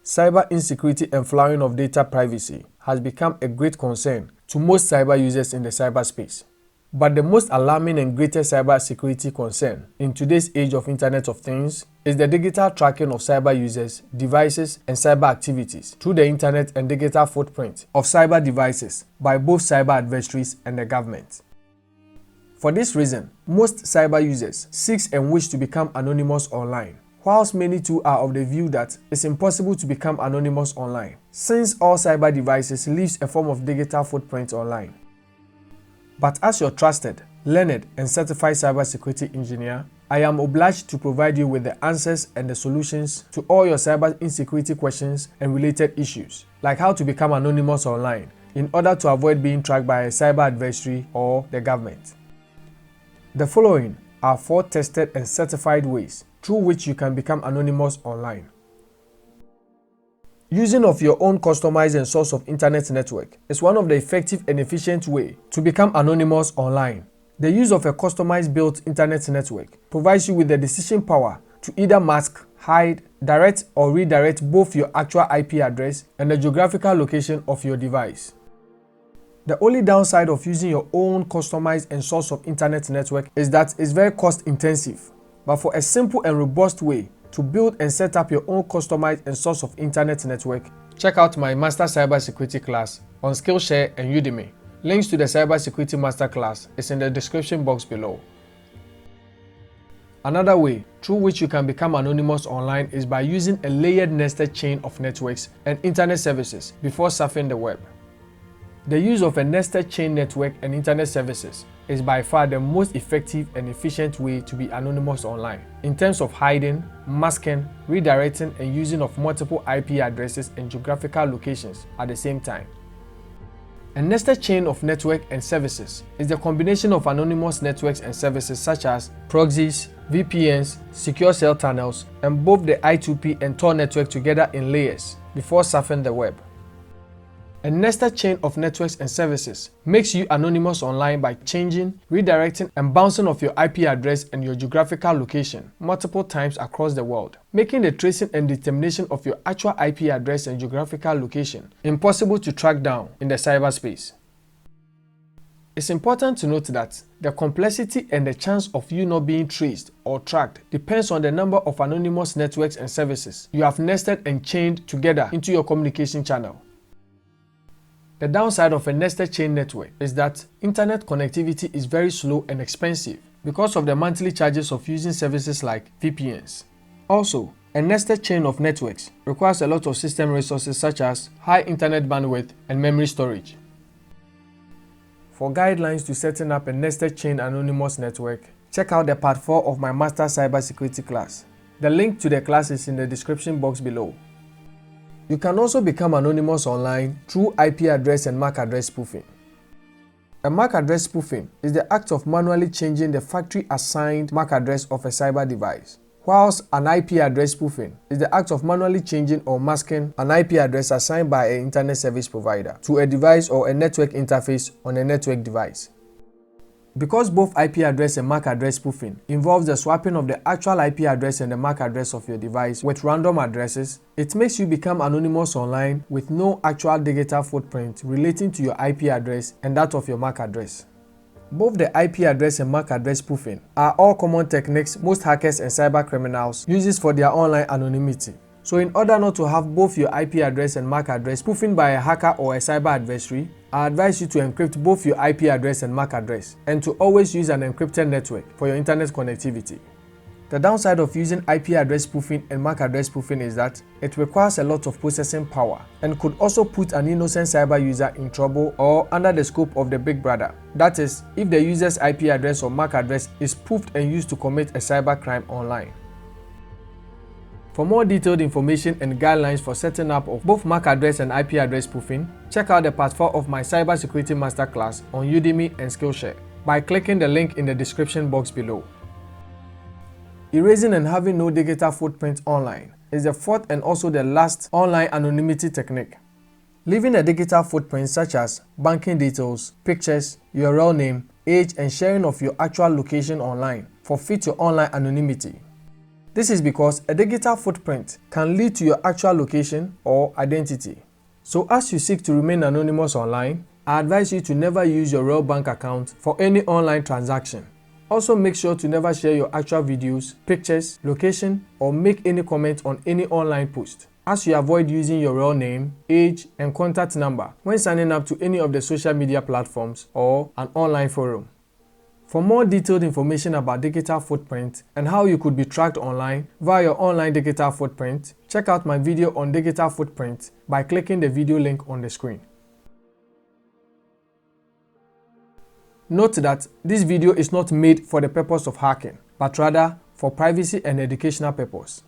cyber insecurity and flouting of data privacy has become a great concern to most cyber users in the cyberspace. But the most alarming and greatest cyber security concern in today's age of Internet of Things is the digital tracking of cyber users, devices, and cyber activities through the internet and digital footprint of cyber devices by both cyber adversaries and the government. For this reason, most cyber users seek and wish to become anonymous online, whilst many too are of the view that it's impossible to become anonymous online, since all cyber devices leave a form of digital footprint online. But as your trusted, learned, and certified cybersecurity engineer, I am obliged to provide you with the answers and the solutions to all your cyber insecurity questions and related issues, like how to become anonymous online in order to avoid being tracked by a cyber adversary or the government. The following are 4 tested and certified ways through which you can become anonymous online. Using of your own customized and source of internet network is one of the effective and efficient ways to become anonymous online. The use of a customized built internet network provides you with the decision power to either mask, hide, direct or redirect both your actual IP address and the geographical location of your device. The only downside of using your own customized and source of internet network is that it's very cost intensive. But for a simple and robust way to build and set up your own customized and source of internet network, check out my Master Cybersecurity class on Skillshare and Udemy. Links to the Cybersecurity Masterclass is in the description box below. Another way through which you can become anonymous online is by using a layered nested chain of networks and internet services before surfing the web. The use of a nested chain network and internet services is by far the most effective and efficient way to be anonymous online in terms of hiding, masking, redirecting, and using of multiple IP addresses and geographical locations at the same time. A nested chain of network and services is the combination of anonymous networks and services such as proxies, VPNs, secure cell tunnels, and both the I2P and Tor network together in layers before surfing the web. A nested chain of networks and services makes you anonymous online by changing, redirecting, and bouncing of your IP address and your geographical location multiple times across the world, making the tracing and determination of your actual IP address and geographical location impossible to track down in the cyberspace. It's important to note that the complexity and the chance of you not being traced or tracked depends on the number of anonymous networks and services you have nested and chained together into your communication channel. The downside of a nested chain network is that internet connectivity is very slow and expensive because of the monthly charges of using services like VPNs. Also, a nested chain of networks requires a lot of system resources such as high internet bandwidth and memory storage. For guidelines to setting up a nested chain anonymous network, check out the part 4 of my Master Cybersecurity class. The link to the class is in the description box below. You can also become anonymous online through IP address and MAC address spoofing. A MAC address spoofing is the act of manually changing the factory-assigned MAC address of a cyber device, whilst an IP address spoofing is the act of manually changing or masking an IP address assigned by an internet service provider to a device or a network interface on a network device. Because both IP address and MAC address spoofing involves the swapping of the actual IP address and the MAC address of your device with random addresses, it makes you become anonymous online with no actual digital footprint relating to your IP address and that of your MAC address. Both the IP address and MAC address spoofing are all common techniques most hackers and cyber criminals use for their online anonymity. So in order not to have both your IP address and MAC address spoofing by a hacker or a cyber adversary, I advise you to encrypt both your IP address and MAC address and to always use an encrypted network for your internet connectivity. The downside of using IP address spoofing and MAC address spoofing is that it requires a lot of processing power and could also put an innocent cyber user in trouble or under the scope of the big brother. That is, if the user's IP address or MAC address is spoofed and used to commit a cyber crime online. For more detailed information and guidelines for setting up of both MAC address and IP address spoofing, check out the part 4 of my Cybersecurity Masterclass on Udemy and Skillshare by clicking the link in the description box below. Erasing and having no digital footprint online is the 4th and also the last online anonymity technique. Leaving a digital footprint such as banking details, pictures, URL name, age, and sharing of your actual location online forfeit your online anonymity. This is because a digital footprint can lead to your actual location or identity. So as you seek to remain anonymous online, I advise you to never use your real bank account for any online transaction. Also make sure to never share your actual videos, pictures, location, or make any comment on any online post, as you avoid using your real name, age, and contact number when signing up to any of the social media platforms or an online forum. For more detailed information about digital footprint and how you could be tracked online via your online digital footprint, check out my video on digital footprint by clicking the video link on the screen. Note that this video is not made for the purpose of hacking, but rather for privacy and educational purpose.